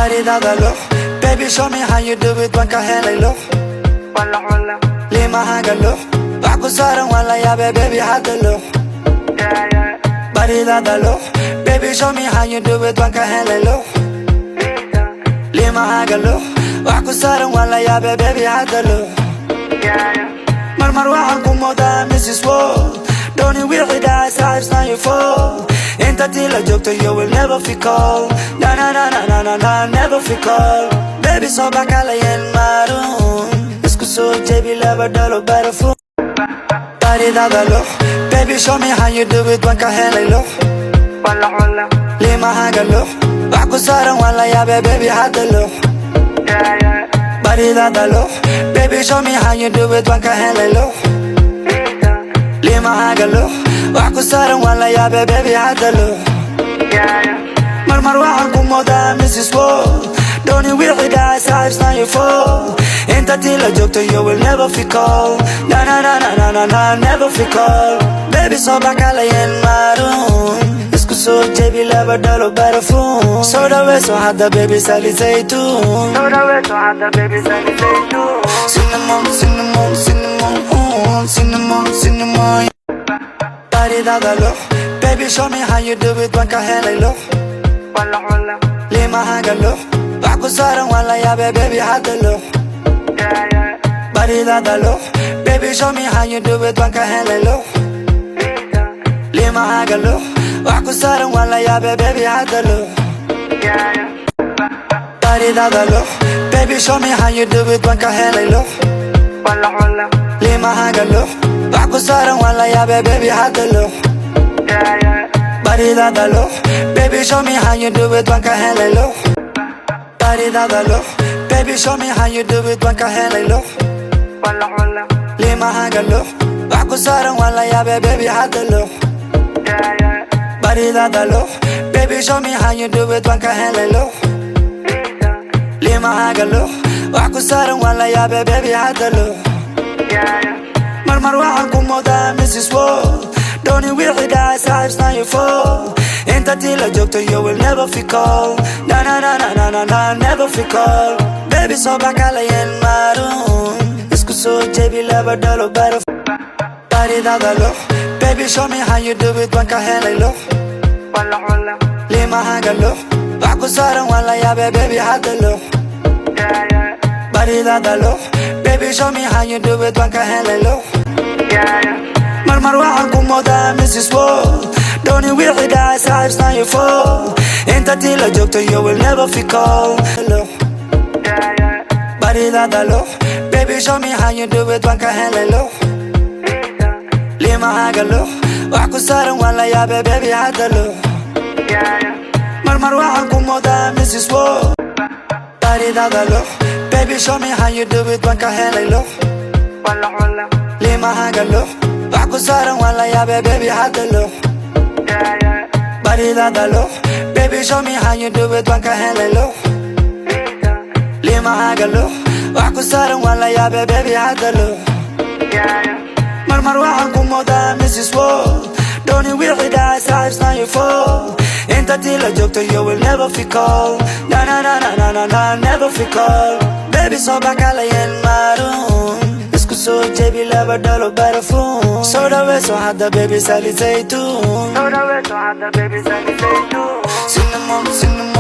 baridada loh. Baby show me how you do it wanka helay loh. Wala wala Lima haga loh. Aku sarang wala ya baby hada loh. yeah yeah Baridada loh. Baby show me how you do it wanka helay loh. Lima haga loh. Aku sarang wala ya baby hada loh. yeah yeah Marmar waxaan ku moodaa Mrs. World. Dooni wixii dhacay saaxiibs not your fault. Inta tii la joogto you will never feel cold. Na na na na na na na never feel cold. Baby soo bakalayan maroon. Isku soo jebi laba dhalo barafuun. Baridada loh. Baby show me how you do it wanka helay loh. wala wala Lima haga loh. Wax ku saaran wala yaabee baby hada loh. yeah yeah Baridada loh. Baby show me how you do it wanka helay loh. Lima haga loh. Wax ku saaran wala yaabee baby hada loh. yeah yeah Marmar waxaan ku moodaa Mrs. World. Dooni wixii dhacay saaxiibs not your fault. Inta tii la joogto you will never feel cold. Na na na na na na na never feel cold. Baby soo bakalayan maroon. Isku soo jebi laba dhalo barafuun. Soo dhaweyso hadda baby sali zaytuun. Soda weto hada baby sali zaytu Cinnamon, cinnamon, cinnamon, cinnamon, cinnamon. Baridada loh. Baby show me how you do it wanka helay loh. wala wala Lima haga loh. Wax ku saaran wala yaabee baby hada loh. yeah yeah Baridada loh. Baby show me how you do it wanka helay loh. Lima haga loh. Wax ku saaran wala yaabee baby hada loh. yeah yeah Baridada loh. Baby show me how you do it wanka helay loh. wala wala Lima haga loh. Wax ku saaran wala yaabee baby hada loh. yeah yeah Baridada loh. Baby show me how you do it wanka helay loh. Baridada loh. Baby show me how you do it wanka helay loh. wala wala Lima haga loh. Wax ku saaran wala yaabee baby hada loh. yeah yeah Baridada loh. Baby show me how you do it wanka helay loh. Lima haga loh. Wax ku saaran wala yaabee baby hada loh. yeah yeah Marmar waxaan ku moodaa Mrs. World. Dooni wixii dhacay saaxiibs not your fault. Inta tii la joogto you will never feel cold. Na na na na na na na never feel cold. Baby soo bakalayan maroon. Isku soo jebi laba dhalo barafuun. Baridada loh. Baby show me how you do it wanka helay loh. wala wala Lima haga loh. Wax ku saaran wala yaabee baby hada loh. yeah yeah Baridada loh. Baby show me how you do it wanka helay loh. yeah yeah Marmar waxaan ku moodaa Mrs. World. Dooni wixii dhacay saaxiibs not your fault. Inta tii la joogto you will never feel cold. yeah yeah Baridada loh. Baby show me how you do it wanka helay loh. Lima haga loh. Wax ku saaran wala yaabee baby hada loh. yeah yeah Marmar waxaan ku moodaa Mrs. World. Baridada loh. Baby show me how you do it wanka helay loh. wala wala Lima haga loh. Wax ku saaran wala yaabee baby hada loh. yeah yeah Baridada loh. Baby show me how you do it wanka helay loh. Lima haga loh. Wax ku saaran wala yaabee baby hada loh. yeah yeah Marmar waxaan ku moodaa Mrs. World. Dooni wixii dhacay saaxiibs not your fault. Inta tii la joogto you will never feel cold. Na na na na na na na never feel cold. Baby soo bakalayan maroon. Isku soo jebi laba dhalo barafuun. Soo dhaweyso hadda baby sali zaytuun. Soda weto hada baby sali zaytu Cinnamon, cinnamon.